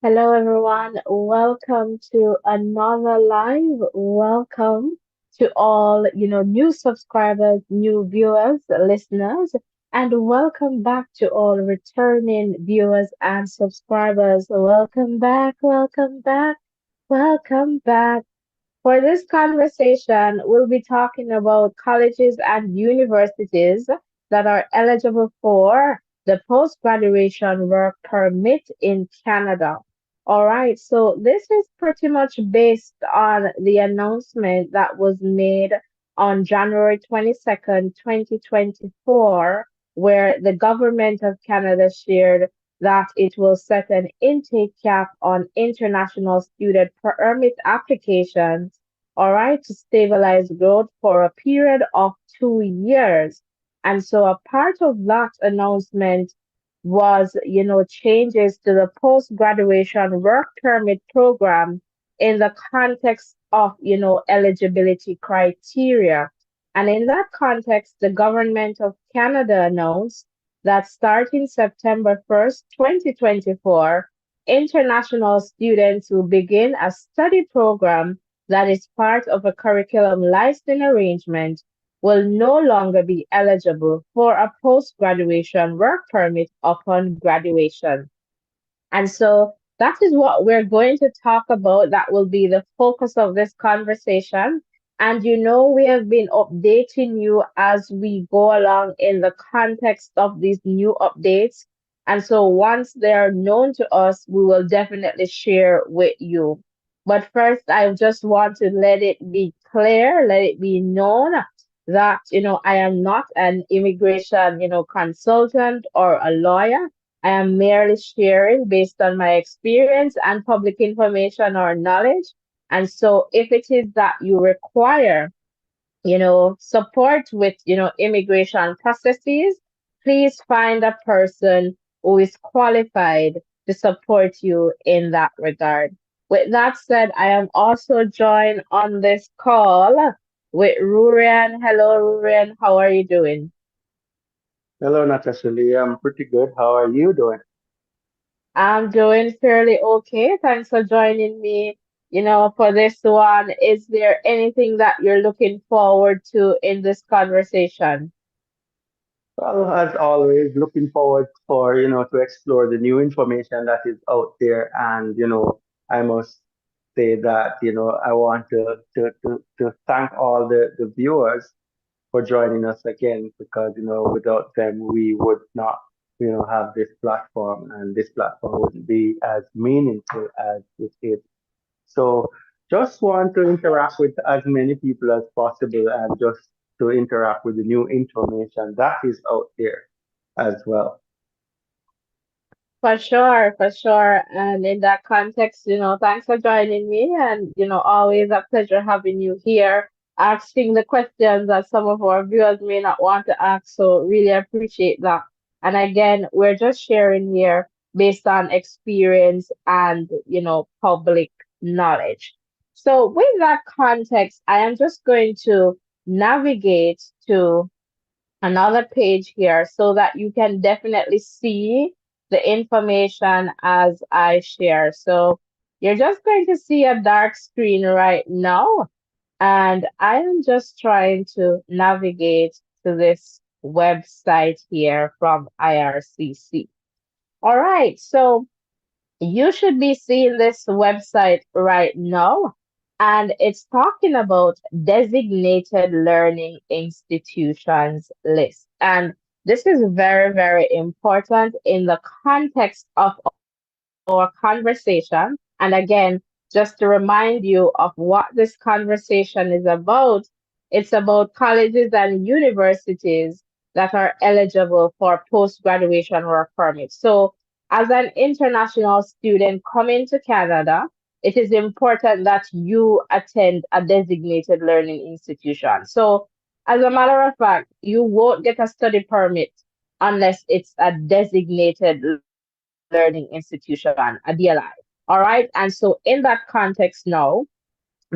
Hello, everyone. Welcome to another live. Welcome to all, new subscribers, new viewers, listeners, and welcome back to all returning viewers and subscribers. Welcome back, welcome back, welcome back. For this conversation, we'll be talking about colleges and universities that are eligible for the post graduation work permit in Canada. All right, so this is pretty much based on the announcement that was made on January 22nd, 2024, where the government of Canada shared that it will set an intake cap on international student permit applications, all right, to stabilize growth for a period of 2 years. And so a part of that announcement was, changes to the post graduation work permit program in the context of, eligibility criteria. And in that context, the government of Canada announced that starting September 1st, 2024, international students will begin a study program that is part of a curriculum licensing arrangement will no longer be eligible for a post graduation work permit upon graduation. And so that is what we're going to talk about. That will be the focus of this conversation. And we have been updating you as we go along in the context of these new updates. And so once they are known to us, we will definitely share with you. But first, I just want to let it be clear, let it be known that, I am not an immigration, consultant or a lawyer. I am merely sharing based on my experience and public information or knowledge. And so if it is that you require, support with, immigration processes, please find a person who is qualified to support you in that regard. With that said, I am also joined on this call with Rurian. Hello, Rurian. How are you doing? Hello, Natasha. I'm pretty good. How are you doing? I'm doing fairly okay. Thanks for joining me, for this one. Is there anything that you're looking forward to in this conversation? Well, as always, looking forward for, to explore the new information that is out there. And, I must say that, I want to thank all the viewers for joining us again because, without them, we would not, have this platform and this platform wouldn't be as meaningful as it is. So just want to interact with as many people as possible and just to interact with the new information that is out there as well. For sure, for sure. And in that context, thanks for joining me. And, always a pleasure having you here, asking the questions that some of our viewers may not want to ask. So, really appreciate that. And again, we're just sharing here based on experience and, public knowledge. So, with that context, I am just going to navigate to another page here so that you can definitely see the information as I share. So you're just going to see a dark screen right now, and I am just trying to navigate to this website here from IRCC. All right, so you should be seeing this website right now, and it's talking about designated learning institutions list. And this is very, very important in the context of our conversation. And again, just to remind you of what this conversation is about, it's about colleges and universities that are eligible for post graduation work permits. So, as an international student coming to Canada, it is important that you attend a designated learning institution. So, as a matter of fact, you won't get a study permit unless it's a designated learning institution, a DLI. All right. And so, in that context now,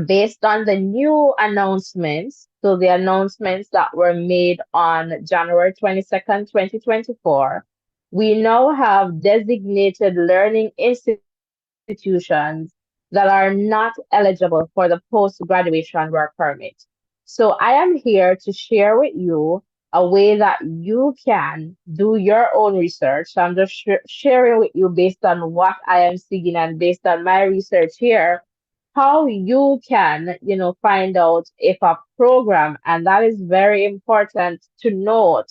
based on the new announcements, so the announcements that were made on January 22nd, 2024, we now have designated learning institutions that are not eligible for the post-graduation work permit. So I am here to share with you a way that you can do your own research. So I'm just sharing with you based on what I am seeing and based on my research here how you can, find out if a program, and that is very important to note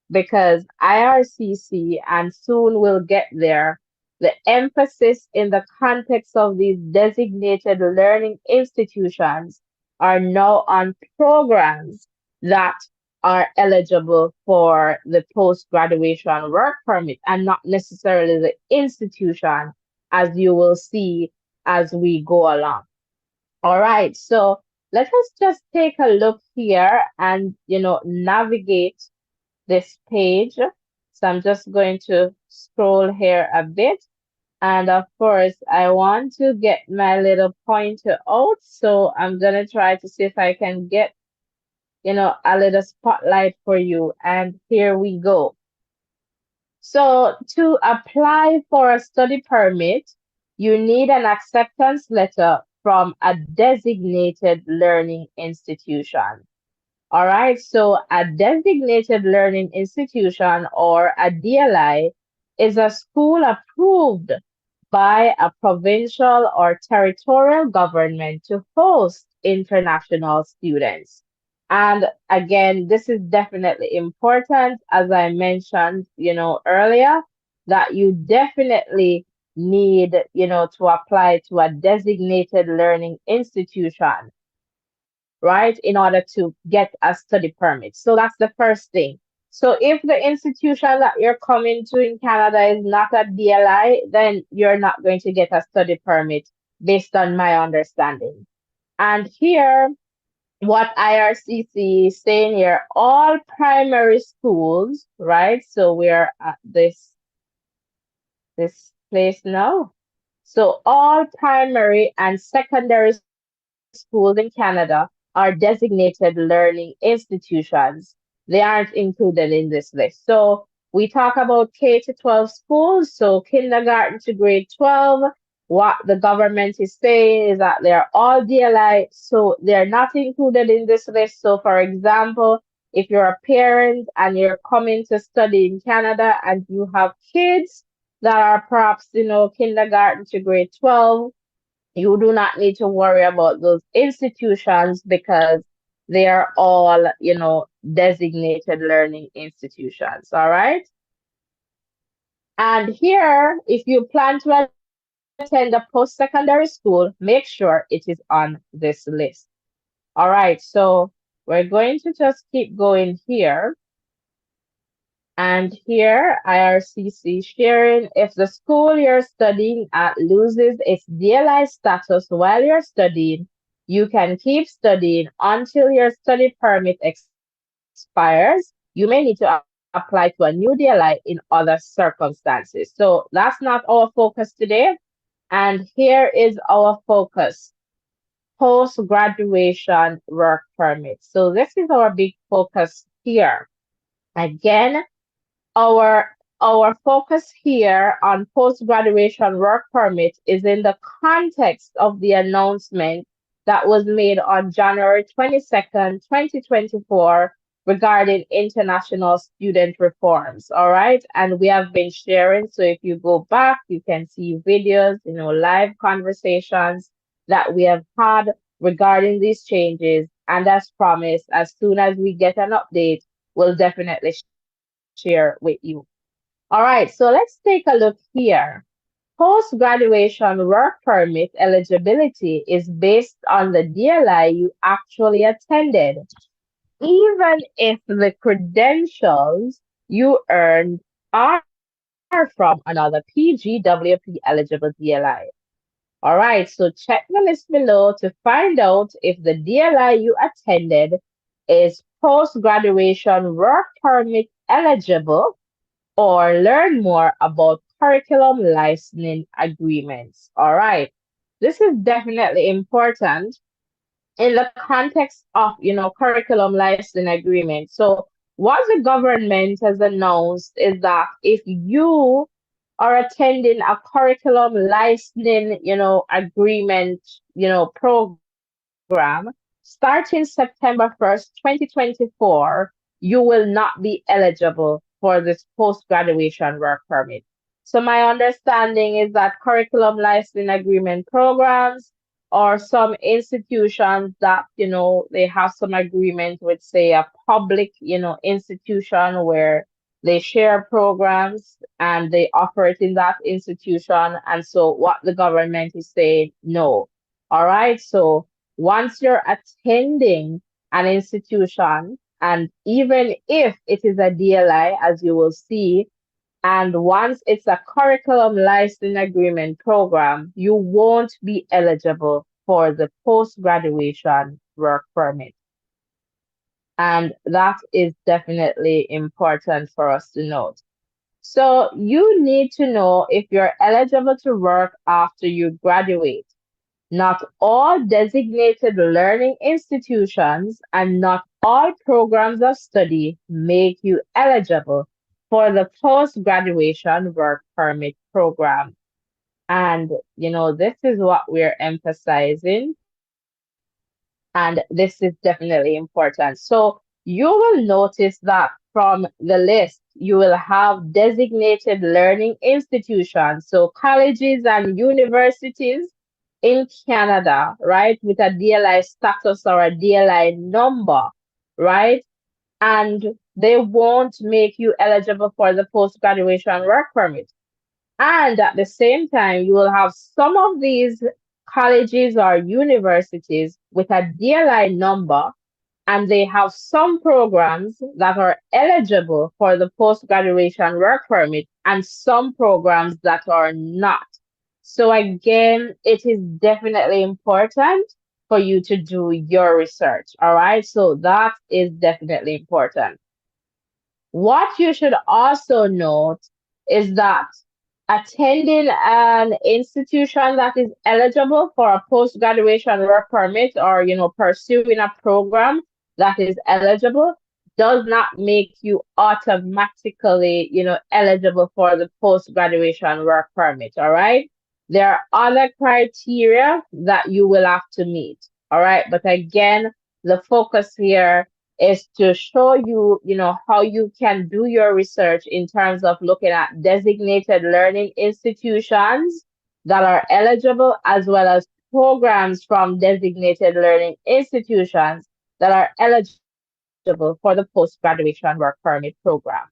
because IRCC, and soon we'll get there, the emphasis in the context of these designated learning institutions are now on programs that are eligible for the post graduation work permit and not necessarily the institution, as you will see as we go along. All right, so let us just take a look here and navigate this page. So I'm just going to scroll here a bit. And of course, I want to get my little pointer out. So I'm gonna try to see if I can get, a little spotlight for you. And here we go. So to apply for a study permit, you need an acceptance letter from a designated learning institution. All right, so a designated learning institution or a DLI is a school approved by a provincial or territorial government to host international students. And again, this is definitely important, as I mentioned, earlier, that you definitely need, to apply to a designated learning institution, right, in order to get a study permit. So that's the first thing. So if the institution that you're coming to in Canada is not a DLI, then you're not going to get a study permit based on my understanding. And here, what IRCC is saying here, all primary schools, right? So we're at this place now. So all primary and secondary schools in Canada are designated learning institutions. They aren't included in this list. So we talk about K to 12 schools, so kindergarten to grade 12. What the government is saying is that they're all DLI, so they're not included in this list. So, for example, if you're a parent and you're coming to study in Canada and you have kids that are perhaps, kindergarten to grade 12, you do not need to worry about those institutions because they are all, designated learning institutions. All right. And here, if you plan to attend a post-secondary school, make sure it is on this list. All right. So we're going to just keep going here. And here, IRCC sharing, if the school you're studying at loses its DLI status while you're studying, you can keep studying until your study permit expires. You may need to apply to a new DLI in other circumstances. So that's not our focus today. And here is our focus, post-graduation work permit. So this is our big focus here. Again, our focus here on post-graduation work permit is in the context of the announcement that was made on January 22nd, 2024 regarding international student reforms. All right. And we have been sharing. So if you go back, you can see videos, live conversations that we have had regarding these changes. And as promised, as soon as we get an update, we'll definitely share with you. All right, so let's take a look here. Post-graduation work permit eligibility is based on the DLI you actually attended, even if the credentials you earned are from another PGWP eligible DLI. All right, so check the list below to find out if the DLI you attended is post-graduation work permit eligible or learn more about curriculum licensing agreements. All right. This is definitely important in the context of, curriculum licensing agreement. So what the government has announced is that if you are attending a curriculum licensing, agreement, program starting September 1st, 2024, you will not be eligible for this post-graduation work permit. So my understanding is that curriculum licensing agreement programs or some institutions that, they have some agreement with, say, a public, institution where they share programs and they operate in that institution. And so what the government is saying, no. All right. So once you're attending an institution, and even if it is a DLI, as you will see, and once it's a curriculum licensing agreement program, you won't be eligible for the post graduation work permit. And that is definitely important for us to note. So you need to know if you're eligible to work after you graduate. Not all designated learning institutions and not all programs of study make you eligible for the post graduation work permit program. And, this is what we're emphasizing. And this is definitely important. So you will notice that from the list, you will have designated learning institutions. So colleges and universities in Canada, right, with a DLI status or a DLI number, right? And they won't make you eligible for the post graduation work permit. And at the same time, you will have some of these colleges or universities with a DLI number, and they have some programs that are eligible for the post graduation work permit and some programs that are not. So, again, it is definitely important for you to do your research. All right. So, that is definitely important. What you should also note is that attending an institution that is eligible for a post graduation work permit or, pursuing a program that is eligible does not make you automatically, eligible for the post graduation work permit. All right. There are other criteria that you will have to meet. All right. But again, the focus here is to show you, how you can do your research in terms of looking at designated learning institutions that are eligible, as well as programs from designated learning institutions that are eligible for the post-graduation work permit program.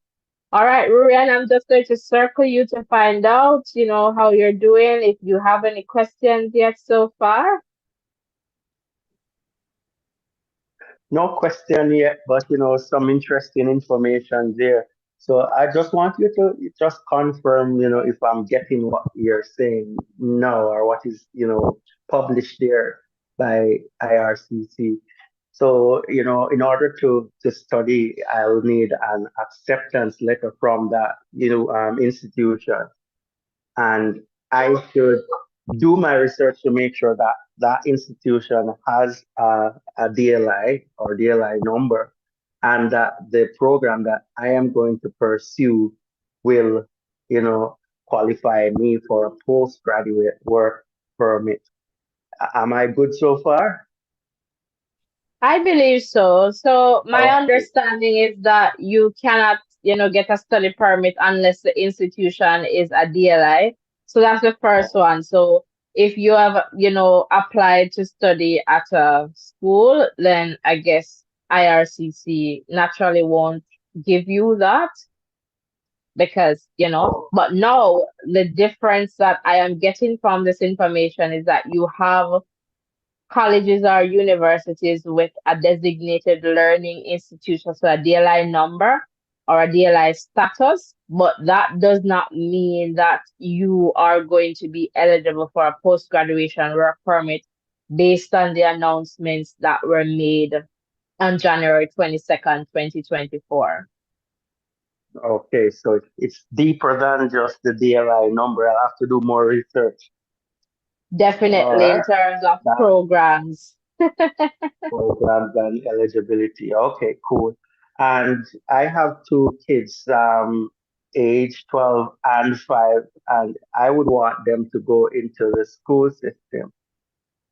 All right, Rurian, I'm just going to circle you to find out, how you're doing, if you have any questions yet so far. No question yet, but some interesting information there. So I just want you to just confirm, if I'm getting what you're saying now or what is, published there by IRCC. So, in order to study, I'll need an acceptance letter from that, institution. And I should do my research to make sure that that institution has a DLI or DLI number, and that the program that I am going to pursue will, you know, qualify me for a postgraduate work permit. Am I good so far? I believe so. So my Okay. understanding is that you cannot, get a study permit unless the institution is a DLI. So that's the first one. So if you have, applied to study at a school, then I guess IRCC naturally won't give you that because, but now the difference that I am getting from this information is that you have colleges or universities with a designated learning institution, so a DLI number or a DLI status, but that does not mean that you are going to be eligible for a post graduation work permit based on the announcements that were made on January 22nd, 2024. Okay, so it's deeper than just the DLI number. I'll have to do more research. All Definitely in right. terms of That programs. programs and eligibility. Okay, cool. And I have two kids, age 12 and 5, and I would want them to go into the school system,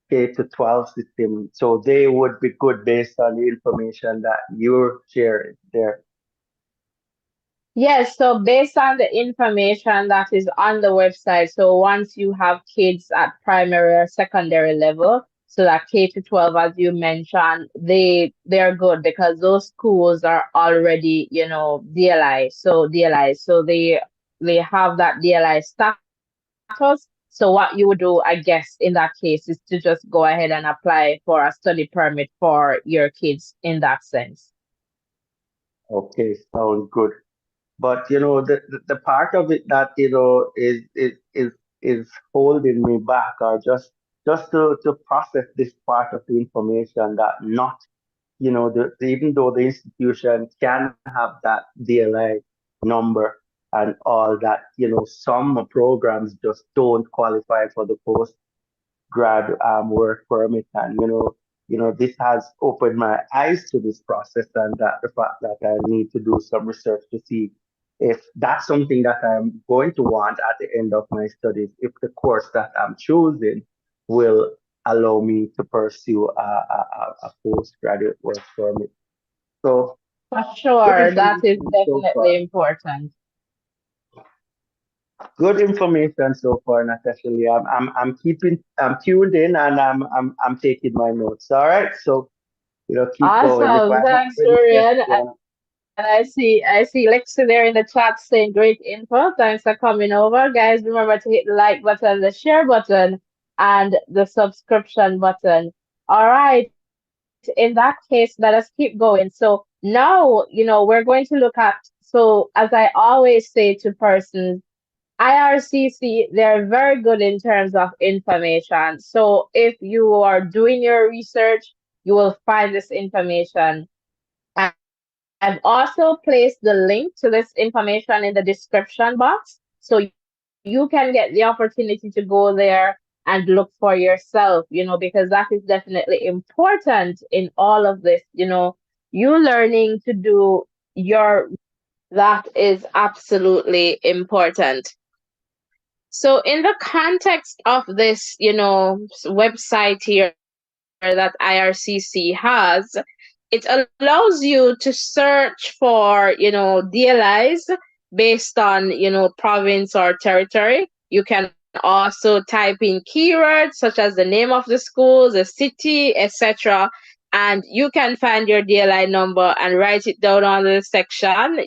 K to 12 system. So they would be good based on the information that you're sharing there. Yes, so based on the information that is on the website, so once you have kids at primary or secondary level, so that K to 12, as you mentioned, they're good because those schools are already, DLI. So DLI, so they have that DLI status. So what you would do, I guess, in that case is to just go ahead and apply for a study permit for your kids in that sense. Okay, sounds good. But the part of it that is holding me back, or just to process this part of the information that not even though the institution can have that DLI number and all that, some programs just don't qualify for the grad work permit, and this has opened my eyes to this process, and that the fact that I need to do some research to see if that's something that I'm going to want at the end of my studies, if the course that I'm choosing will allow me to pursue a postgraduate work permit. So For good sure, that is information so definitely far. important. Good information so far, Natasha Lee. I'm tuned in, and I'm taking my notes. All right. So, keep going. If I Awesome. have Thanks, any Dorian. And question, I see Lexi there in the chat saying great info. Thanks for coming over. Guys, remember to hit the like button, the share button, and the subscription button. All right. In that case, let us keep going. So now, we're going to look at, so as I always say to persons, IRCC, they're very good in terms of information. So if you are doing your research, you will find this information. I've also placed the link to this information in the description box. So you can get the opportunity to go there and look for yourself, because that is definitely important in all of this, you learning to do your that is absolutely important. So, in the context of this, website here that IRCC has, it allows you to search for, DLIs based on, province or territory. You can also type in keywords such as the name of the school, the city, etc. And you can find your DLI number and write it down on the section,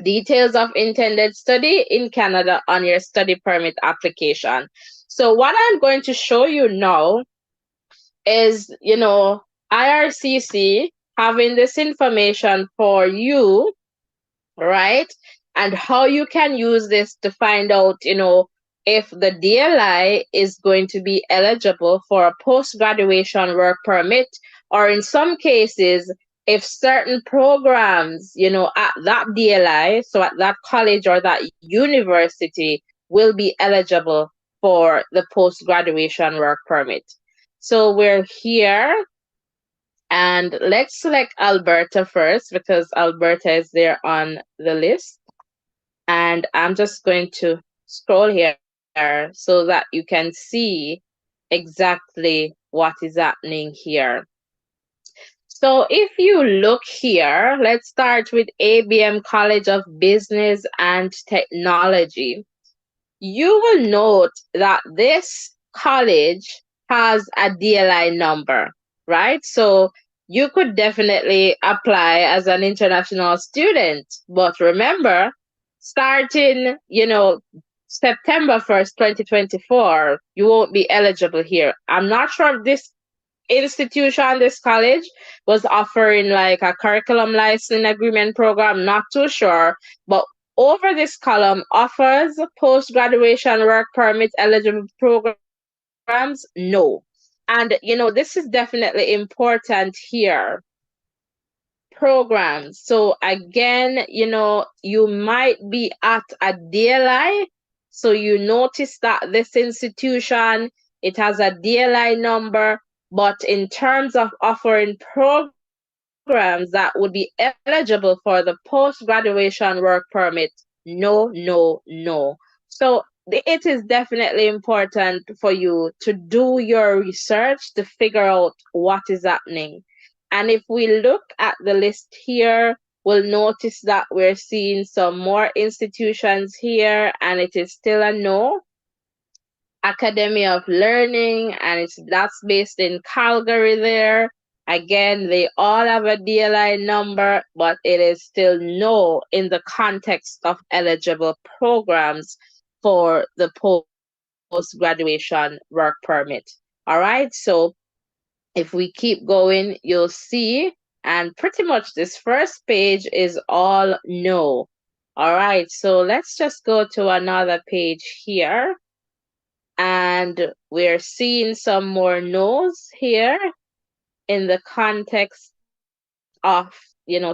details of intended study in Canada on your study permit application. So what I'm going to show you now is, IRCC having this information for you, right? And how you can use this to find out, if the DLI is going to be eligible for a post graduation work permit, or in some cases, if certain programs, at that DLI, so at that college or that university, will be eligible for the post graduation work permit. So we're here, and let's select Alberta first because Alberta is there on the list. And I'm just going to scroll here so that you can see exactly what is happening here. So if you look here, let's start with ABM College of Business and Technology. You will note that this college has a DLI number, right? So you could definitely apply as an international student. But remember, starting, September 1st, 2024, you won't be eligible here. I'm not sure if this institution, this college, was offering like a curriculum licensing agreement program, not too sure. But over this column, offers post graduation work permit eligible programs, no. And this is definitely important here. programs. So again, you might be at a DLI. So you notice that this institution, it has a DLI number, but in terms of offering programs that would be eligible for the post-graduation work permit, no, no, no. So it is definitely important for you to do your research to figure out what is happening. And if we look at the list here, we'll notice that we're seeing some more institutions here, and it is still a no. Academy of Learning, and that's based in Calgary there. Again, they all have a DLI number, but it is still no in the context of eligible programs for the post-graduation work permit. All right, so if we keep going, you'll see, and pretty much this first page is all no. All right, so let's just go to another page here, and we're seeing some more no's here in the context of,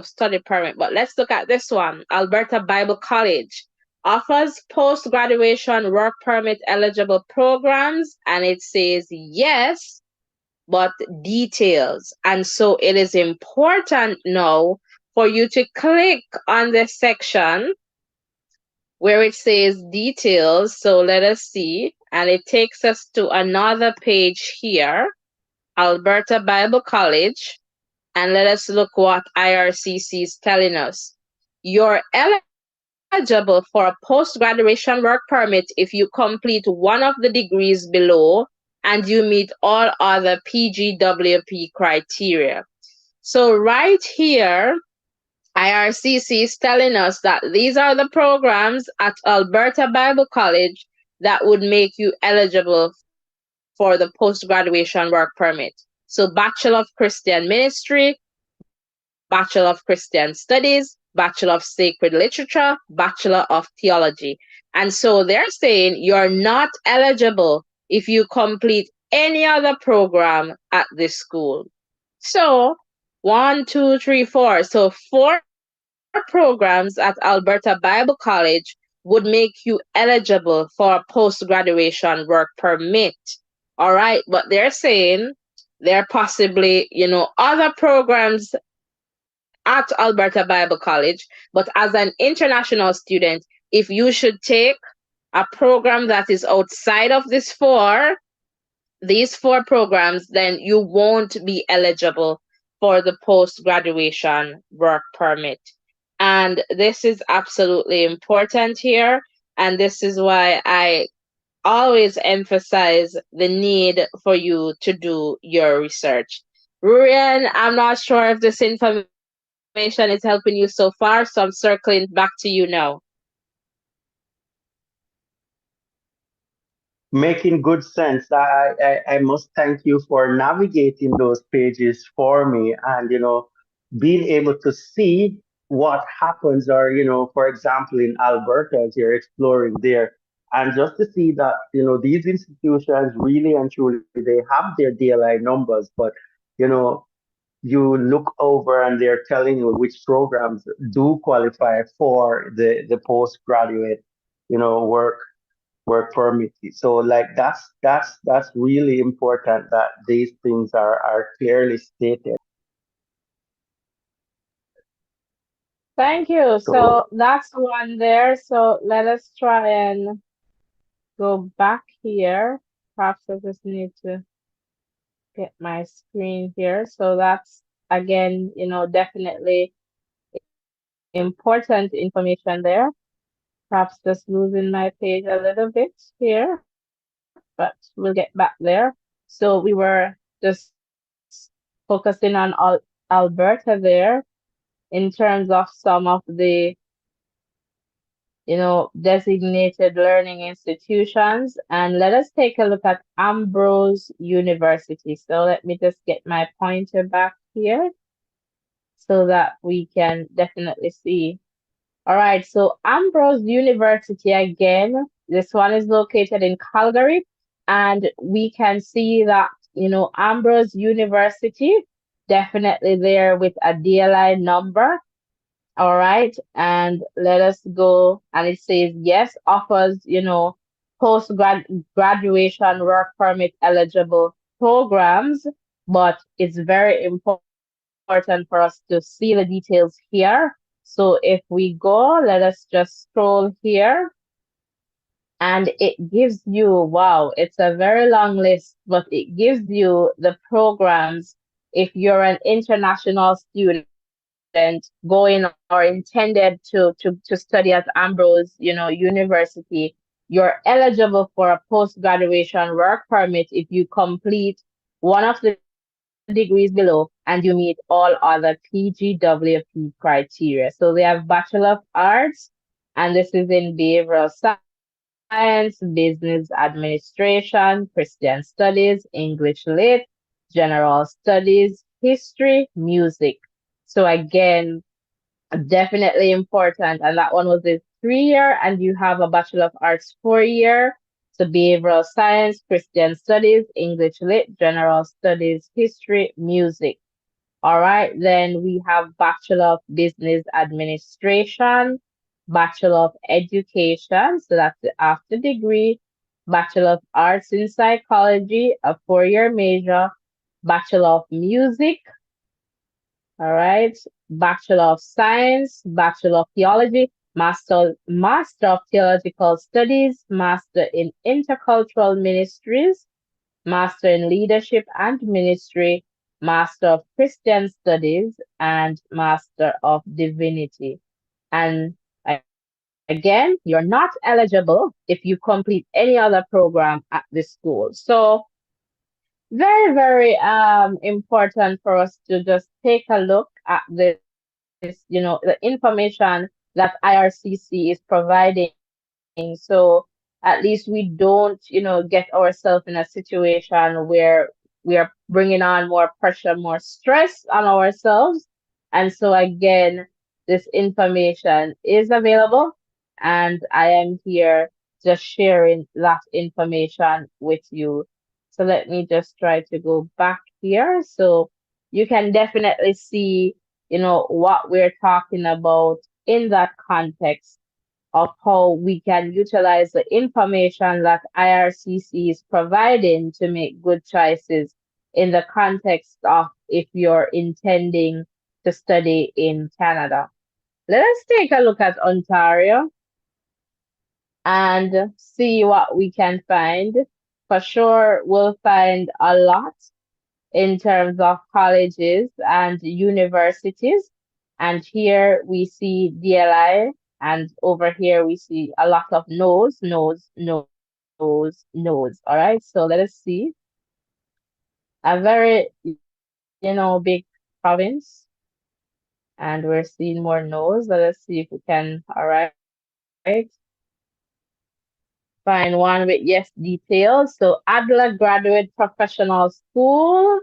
study permit. But let's look at this one. Alberta Bible College offers post-graduation work permit eligible programs, and it says yes, but details. And so it is important now for you to click on this section where it says details. So let us see. And it takes us to another page here, Alberta Bible College. And let us look what IRCC is telling us. You're eligible for a post-graduation work permit if you complete one of the degrees below and you meet all other PGWP criteria. So right here, IRCC is telling us that these are the programs at Alberta Bible College that would make you eligible for the post-graduation work permit. So Bachelor of Christian Ministry, Bachelor of Christian Studies, Bachelor of Sacred Literature, Bachelor of Theology. And so they're saying you're not eligible if you complete any other program at this school. So 1, 2, 3, 4. So 4 programs at Alberta Bible College would make you eligible for a post-graduation work permit. All right, but they're saying there are possibly, other programs at Alberta Bible College, but as an international student, if you should take a program that is outside of these four programs, then you won't be eligible for the post-graduation work permit. And this is absolutely important here. And this is why I always emphasize the need for you to do your research. Rurian, I'm not sure if this information is helping you so far, so I'm circling back to you now. Making good sense. I must thank you for navigating those pages for me and, being able to see what happens or, for example, in Alberta, as you're exploring there, and just to see that, these institutions really and truly, they have their DLI numbers, but, you know, you look over and they're telling you which programs do qualify for the postgraduate, work permit. So like that's really important that these things are clearly stated. Thank you. So So that's one there. So let us try and go back here. Perhaps I just need to get my screen here. So that's again, definitely important information there. Perhaps just losing my page a little bit here, but we'll get back there. So we were just focusing on Alberta there in terms of some of the designated learning institutions. And let us take a look at Ambrose University. So let me just get my pointer back here so that we can definitely see. All right, so Ambrose University again, this one is located in Calgary, and we can see that, Ambrose University definitely there with a DLI number. All right. And let us go. And it says, yes, offers, post graduation work permit eligible programs, but it's very important for us to see the details here. So if we go, let us just scroll here and it gives you, wow, it's a very long list, but it gives you the programs if you're an international student going or intended to study at Ambrose, University. You're eligible for a post-graduation work permit if you complete one of the degrees below and you meet all other PGWP criteria. So we have Bachelor of Arts, and this is in behavioral science, business administration, Christian studies, English lit, general studies, history, music. So again, definitely important. And that one was a 3 year, and you have a Bachelor of Arts 4 year. So behavioral science, Christian studies, English lit, general studies, history, music. All right, then we have Bachelor of Business Administration, Bachelor of Education, so that's the after degree, Bachelor of Arts in Psychology, a 4 year major, Bachelor of Music, all right, Bachelor of Science, Bachelor of Theology, Master of Theological Studies, Master in Intercultural Ministries, Master in Leadership and Ministry, Master of Christian Studies, and Master of Divinity. And again, you're not eligible if you complete any other program at this school. So very, very important for us to just take a look at this, the information that IRCC is providing. So at least we don't, get ourselves in a situation where we are bringing on more pressure, more stress on ourselves. And so again, this information is available, and I am here just sharing that information with you. So let me just try to go back here. So you can definitely see, what we're talking about in that context of how we can utilize the information that IRCC is providing to make good choices in the context of if you're intending to study in Canada. Let us take a look at Ontario and see what we can find. For sure, we'll find a lot in terms of colleges and universities. And here we see DLI, and over here we see a lot of no's, no's, no's, no's. All right, so let us see. A very, big province, and we're seeing more no's. Let us see if we can, all right, find one with yes details. So Adler Graduate Professional School,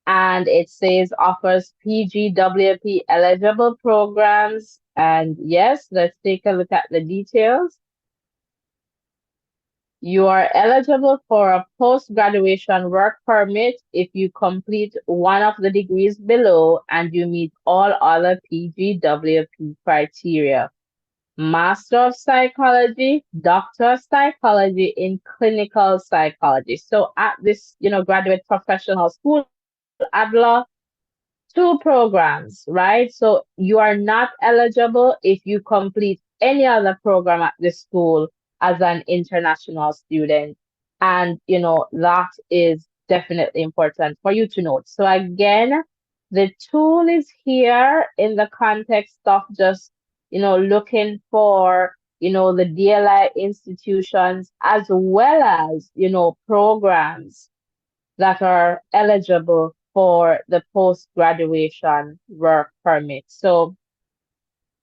and it says offers PGWP eligible programs. And yes, let's take a look at the details. You are eligible for a post-graduation work permit if you complete one of the degrees below and you meet all other PGWP criteria. Master of Psychology, Doctor of Psychology in Clinical Psychology. So at this, graduate professional school, Adler, two programs, right? So you are not eligible if you complete any other program at the school as an international student. And, that is definitely important for you to note. So again, the tool is here in the context of just, looking for, the DLI institutions as well as, programs that are eligible for the post graduation work permit. So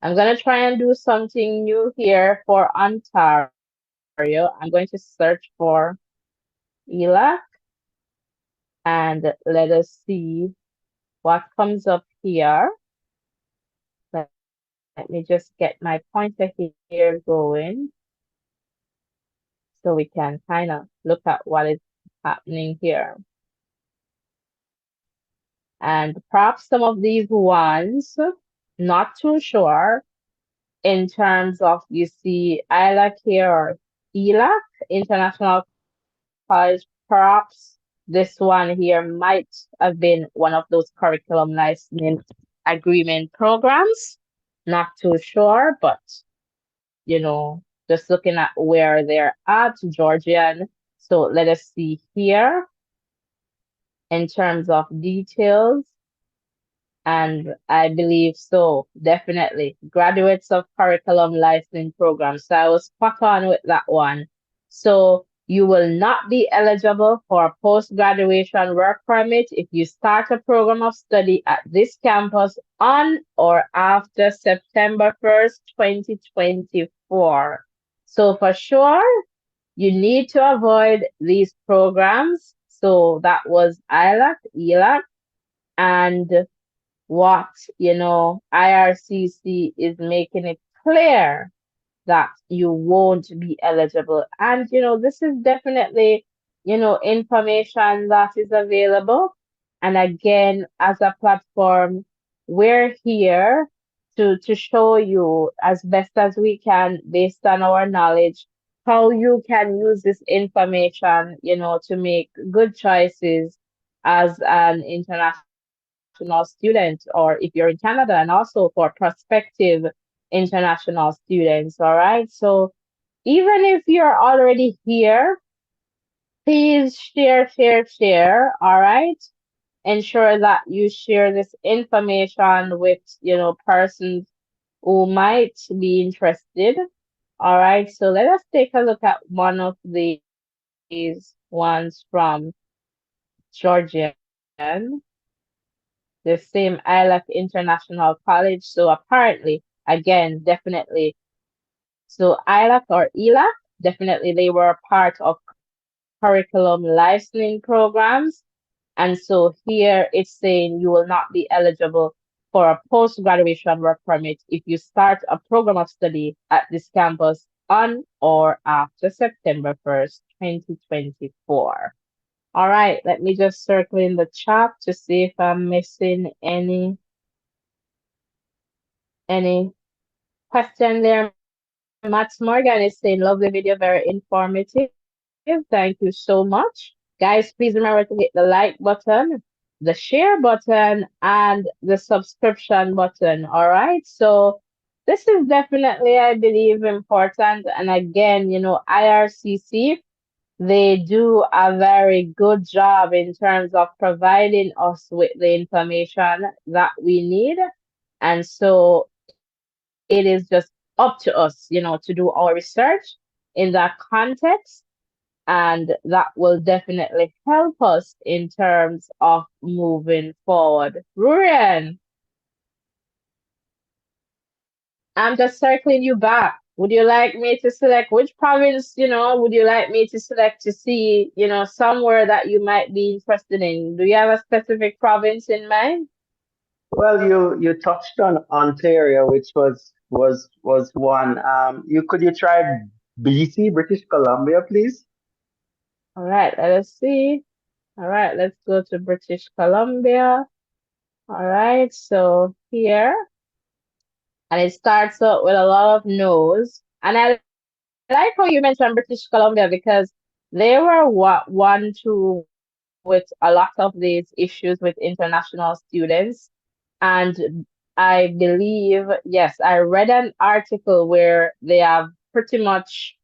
I'm going to try and do something new here for Ontario. I'm going to search for ELAC and let us see what comes up here. Let me just get my pointer here going so we can kind of look at what is happening here. And perhaps some of these ones, not too sure in terms of, you see, ILAC here or ELAC, International College, perhaps this one here might have been one of those curriculum licensing agreement programs. Not too sure, but just looking at where they're at, Georgian. So let us see here in terms of details. And I believe so, definitely. Graduates of Curriculum Licensing Program. So I was spot on with that one. So you will not be eligible for a post-graduation work permit if you start a program of study at this campus on or after September 1st, 2024. So for sure, you need to avoid these programs. So that was ILAC, ELAC, and what, IRCC is making it clear that you won't be eligible. And, this is definitely, information that is available. And again, as a platform, we're here to show you as best as we can, based on our knowledge, how you can use this information, to make good choices as an international student, or if you're in Canada, and also for prospective international students. All right. So even if you're already here, please share. All right. Ensure that you share this information with, persons who might be interested. All right. So let us take a look at one of these ones from Georgian, the same ILAC International College. So apparently, again, definitely. So ILAC or ELAC, definitely they were part of curriculum licensing programs. And so here it's saying you will not be eligible for a post-graduation work permit if you start a program of study at this campus on or after September 1st, 2024. All right, let me just circle in the chat to see if I'm missing any question there. Max Morgan is saying, lovely video, very informative. Thank you so much. Guys, please remember to hit the like button, the share button, and the subscription button. All right. So this is definitely, I believe, important. And again, IRCC, they do a very good job in terms of providing us with the information that we need. And so it is just up to us, to do our research in that context. And that will definitely help us in terms of moving forward. Rurian, I'm just circling you back. Would you like me to select which province, would you like me to select to see, somewhere that you might be interested in? Do you have a specific province in mind? Well, you touched on Ontario, which was one. You try BC, British Columbia, please? All right, let us see. All right, let's go to British Columbia. All right, so here, and it starts out with a lot of no's. And I like how you mentioned British Columbia because they were one to with a lot of these issues with international students. And I believe, yes, I read an article where they have pretty much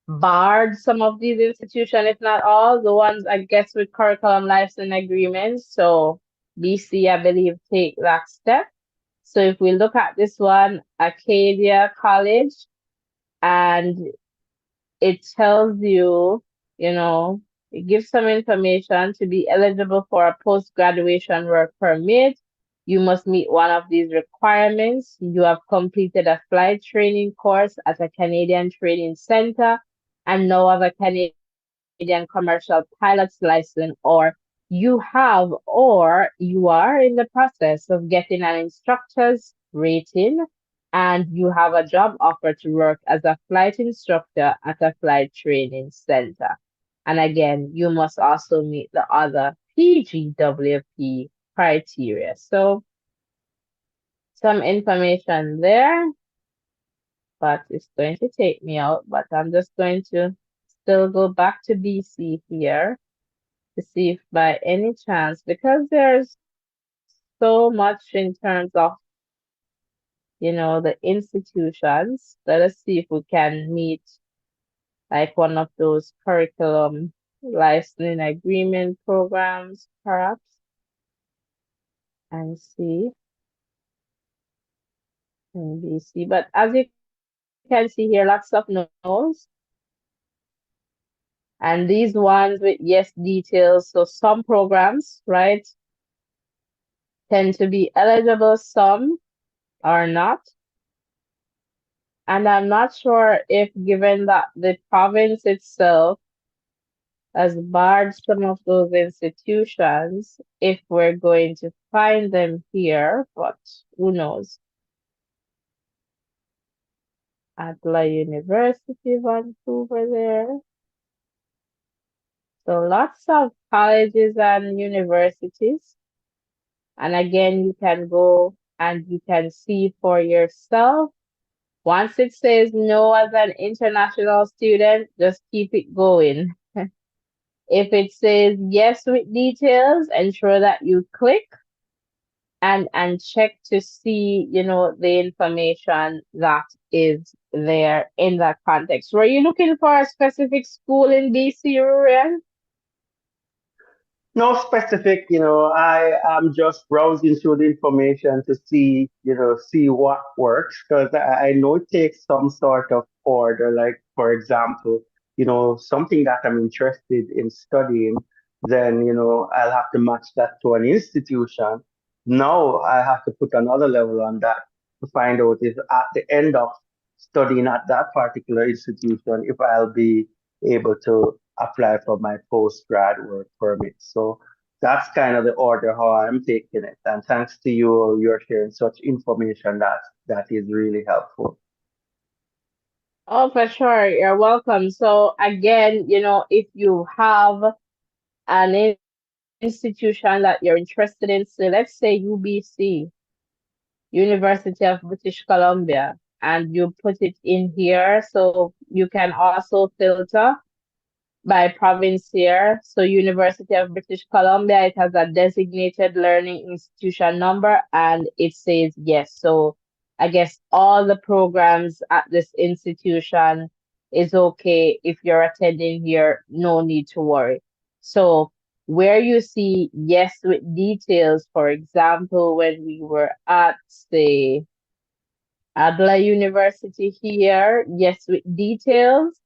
barred some of these institutions, if not all, the ones I guess with curriculum license agreements. So BC, I believe, take that step. So if we look at this one, Acadia College, and it tells you, it gives some information to be eligible for a post-graduation work permit. You must meet one of these requirements. You have completed a flight training course at a Canadian training center and know of a Canadian commercial pilot's license, or you are in the process of getting an instructor's rating, and you have a job offer to work as a flight instructor at a flight training center. And again, you must also meet the other PGWP criteria. So some information there, but it's going to take me out. But I'm just going to still go back to BC here to see if by any chance, because there's so much in terms of, the institutions, let us see if we can meet like one of those curriculum licensing agreement programs, perhaps, and see in BC. But as you can see here, lots of no's. And these ones with yes details. So some programs, right, tend to be eligible, some are not. And I'm not sure if, given that the province itself has barred some of those institutions, if we're going to find them here, but who knows? Adla University, Vancouver there. So lots of colleges and universities. And again, you can go and you can see for yourself. Once it says no as an international student, just keep it going. If it says yes with details, ensure that you click and check to see, the information that is there in that context. Were you looking for a specific school in BC, Rurian? No specific, I am just browsing through the information to see, see what works because I know it takes some sort of order. Like, for example, something that I'm interested in studying, then, I'll have to match that to an institution. Now I have to put another level on that to find out if at the end of studying at that particular institution, if I'll be able to apply for my postgrad work permit. So that's kind of the order how I'm taking it. And thanks to you, you're sharing such information that is really helpful. Oh, for sure. You're welcome. So again, if you have an institution that you're interested in, so let's say UBC, University of British Columbia, and you put it in here, so you can also filter by province here. So University of British Columbia, it has a designated learning institution number and it says yes. So I guess all the programs at this institution is okay. If you're attending here, no need to worry. So where you see yes with details, for example, when we were at, say, Adla University here, yes, with details,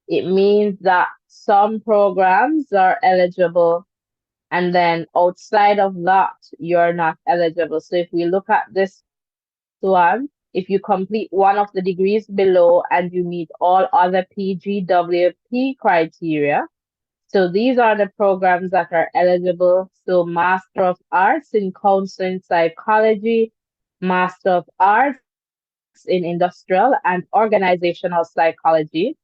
it means that some programs are eligible, and then outside of that, you're not eligible. So if we look at this one, if you complete one of the degrees below and you meet all other PGWP criteria, so these are the programs that are eligible. So Master of Arts in Counseling Psychology, Master of Arts in Industrial and Organizational Psychology,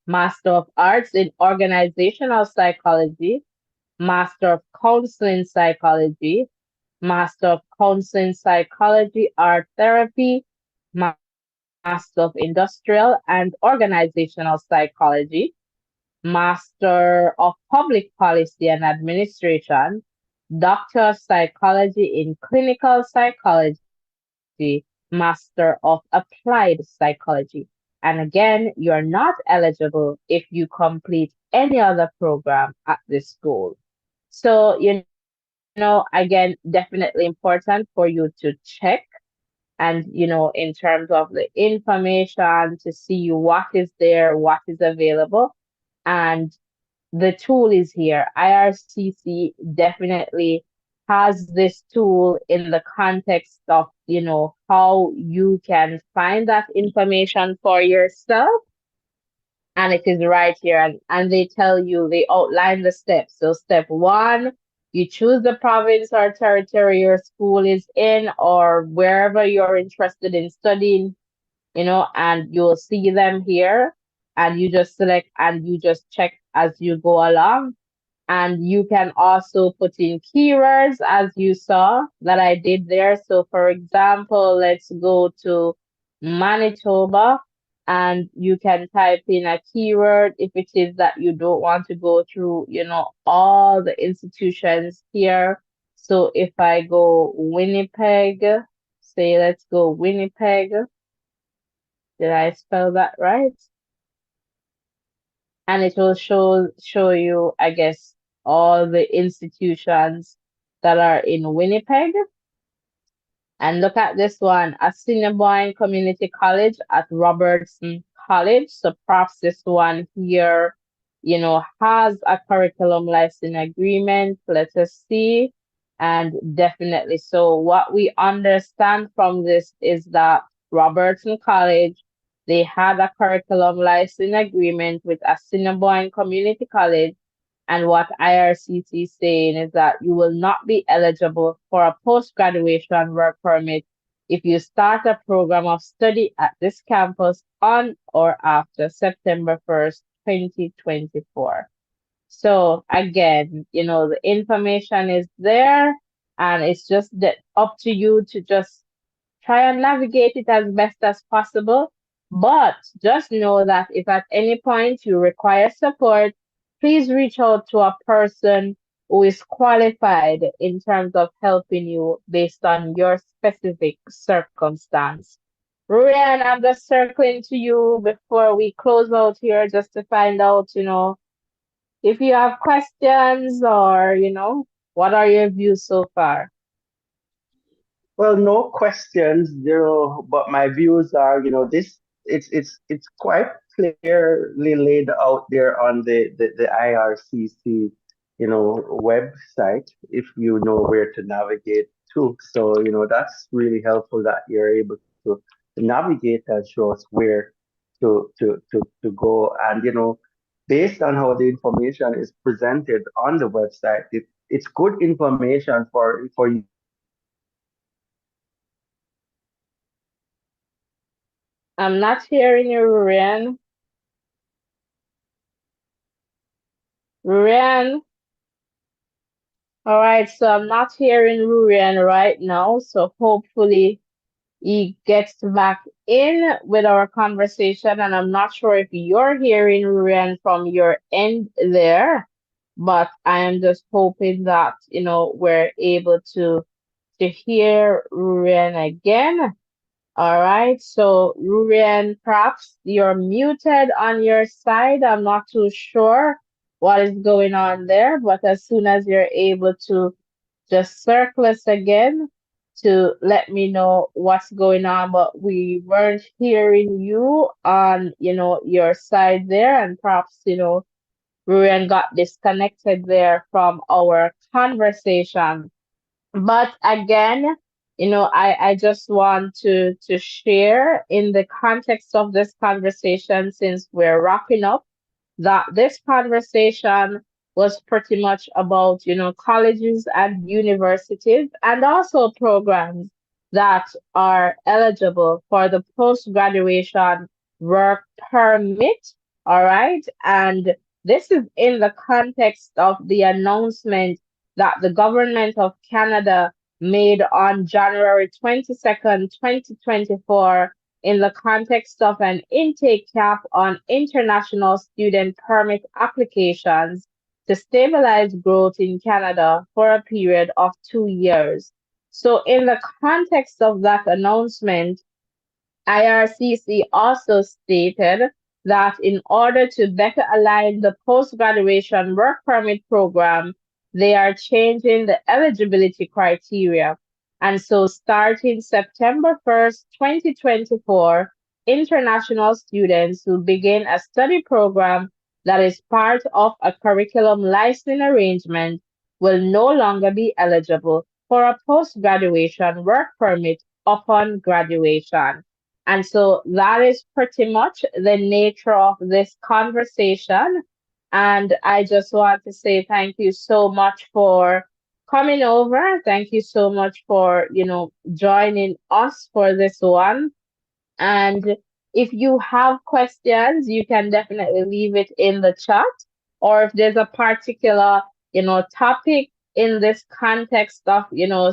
Master of Arts in Organizational Psychology, Master of Counseling Psychology, Master of Counseling Psychology Art Therapy, Master of Industrial and Organizational Psychology, Master of Public Policy and Administration, Doctor of Psychology in Clinical Psychology, Master of Applied Psychology. And again, you're not eligible if you complete any other program at this school. So, again, definitely important for you to check and, in terms of the information to see what is there, what is available. And the tool is here. IRCC definitely has this tool in the context of, how you can find that information for yourself. And it is right here. And they tell you, they outline the steps. So step one, you choose the province or territory your school is in or wherever you're interested in studying, and you'll see them here and you just select and you just check as you go along. And you can also put in keywords as you saw that I did there. So for example, let's go to Manitoba and you can type in a keyword if it is that you don't want to go through, all the institutions here. So if I go Winnipeg, say let's go Winnipeg. Did I spell that right? And it will show you, I guess, all the institutions that are in Winnipeg. And look at this one, Assiniboine Community College at Robertson College. So perhaps this one here, has a curriculum license agreement. Let us see. And definitely. So what we understand from this is that Robertson College, they had a curriculum license agreement with Assiniboine Community College, and what IRCC is saying is that you will not be eligible for a post-graduation work permit if you start a program of study at this campus on or after September 1st, 2024. So again, the information is there and it's just up to you to just try and navigate it as best as possible. But just know that if at any point you require support, please reach out to a person who is qualified in terms of helping you based on your specific circumstance. Ryan, I'm just circling to you before we close out here just to find out, if you have questions or, what are your views so far? Well, no questions, but my views are, this it's quite clearly laid out there on the IRCC, website if you know where to navigate to. So, that's really helpful that you're able to navigate and show us where to go. And, based on how the information is presented on the website, it's good information for you to I'm not hearing you, Ryan. Ryan. All right, so I'm not hearing Rurian right now, so hopefully he gets back in with our conversation. And I'm not sure if you're hearing Rurian from your end there, but I am just hoping that, we're able to hear Rurian again. All right, so Rurian, perhaps you're muted on your side. I'm not too sure what is going on there, but as soon as you're able to just circle us again to let me know what's going on, but we weren't hearing you on, your side there, and perhaps, Rurian got disconnected there from our conversation. But again, I just want to share in the context of this conversation, since we're wrapping up, that this conversation was pretty much about, colleges and universities and also programs that are eligible for the post-graduation work permit. All right. And this is in the context of the announcement that the government of Canada made on January 22nd, 2024, in the context of an intake cap on international student permit applications to stabilize growth in Canada for a period of 2 years. So, in the context of that announcement, IRCC also stated that in order to better align the post-graduation work permit program, they are changing the eligibility criteria. And so starting September 1st, 2024, international students will begin a study program that is part of a curriculum licensing arrangement will no longer be eligible for a post-graduation work permit upon graduation. And so that is pretty much the nature of this conversation. And I just want to say thank you so much for coming over. Thank you so much for, joining us for this one. And if you have questions, you can definitely leave it in the chat. Or if there's a particular topic in this context of,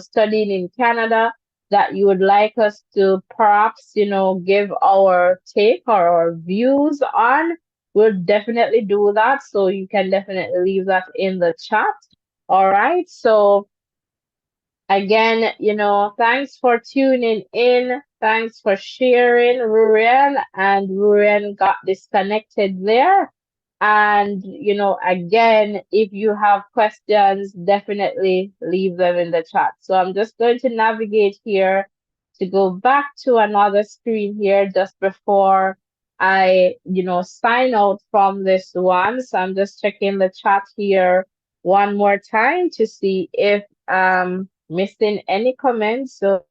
studying in Canada that you would like us to perhaps, give our take or our views on, we'll definitely do that. So you can definitely leave that in the chat. All right. So again, thanks for tuning in. Thanks for sharing, Rurian. And Rurian got disconnected there. And, again, if you have questions, definitely leave them in the chat. So I'm just going to navigate here to go back to another screen here just before I, sign out from this one. So I'm just checking the chat here one more time to see if missing any comments. So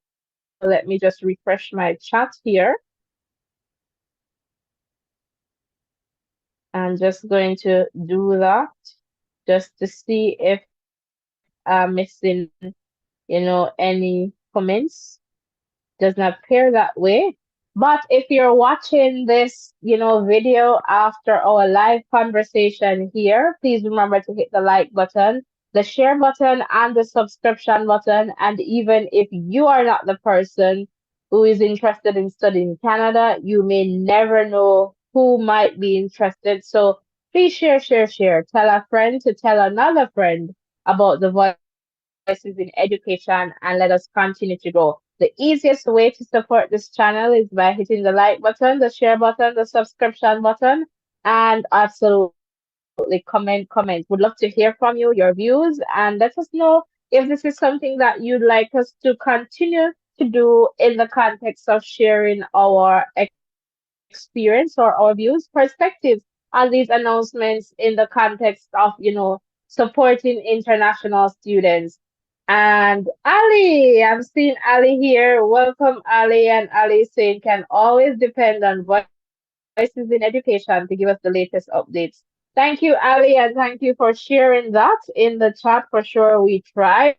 let me just refresh my chat here. I'm just going to do that just to see if I'm missing, any comments. Doesn't appear that way. But if you're watching this, video after our live conversation here, please remember to hit the like button, the share button, and the subscription button. And even if you are not the person who is interested in studying Canada, you may never know who might be interested. So please share, share, share. Tell a friend to tell another friend about the Voices in Education, and let us continue to grow. The easiest way to support this channel is by hitting the like button, the share button, the subscription button, and absolutely comment. Would love to hear from you, your views, and let us know if this is something that you'd like us to continue to do in the context of sharing our experience or our views, perspectives on these announcements in the context of, supporting international students. And Ali, I'm seeing Ali here. Welcome, Ali. And Ali saying can always depend on Voices in Education to give us the latest updates. Thank you, Ali, and thank you for sharing that in the chat. For sure, we try.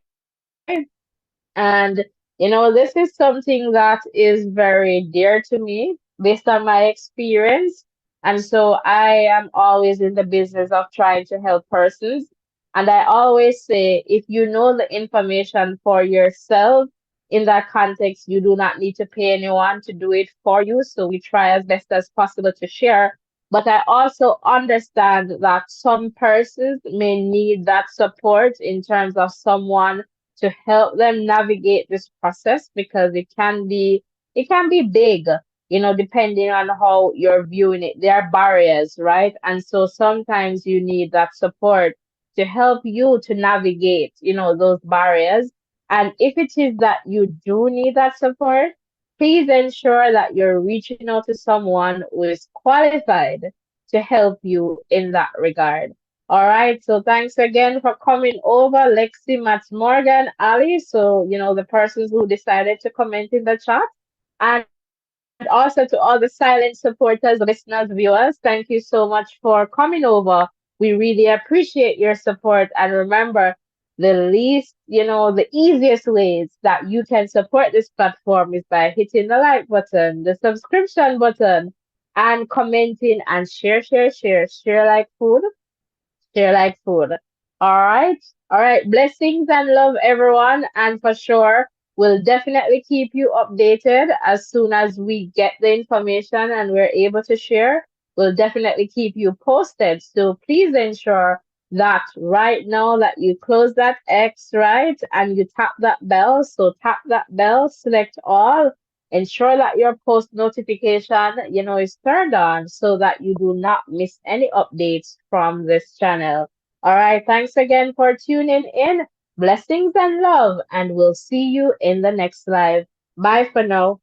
And, this is something that is very dear to me based on my experience. And so I am always in the business of trying to help persons. And I always say, if you know the information for yourself in that context, you do not need to pay anyone to do it for you. So we try as best as possible to share. But I also understand that some persons may need that support in terms of someone to help them navigate this process because it can be big, depending on how you're viewing it. There are barriers, right? And so sometimes you need that support to help you to navigate, those barriers. And if it is that you do need that support, please ensure that you're reaching out to someone who is qualified to help you in that regard. All right. So thanks again for coming over, Lexi, Matt Morgan, Ali. So, the persons who decided to comment in the chat. And also to all the silent supporters, listeners, viewers, thank you so much for coming over. We really appreciate your support. And remember, the easiest ways that you can support this platform is by hitting the like button, the subscription button, and commenting and share, share, share, share like food. Share like food. All right. All right. Blessings and love, everyone. And for sure, we'll definitely keep you updated as soon as we get the information and we're able to share. We'll definitely keep you posted. So please ensure that right now that you close that X, right? And you tap that bell. So tap that bell, select all, ensure that your post notification, is turned on so that you do not miss any updates from this channel. All right. Thanks again for tuning in. Blessings and love, and we'll see you in the next live. Bye for now.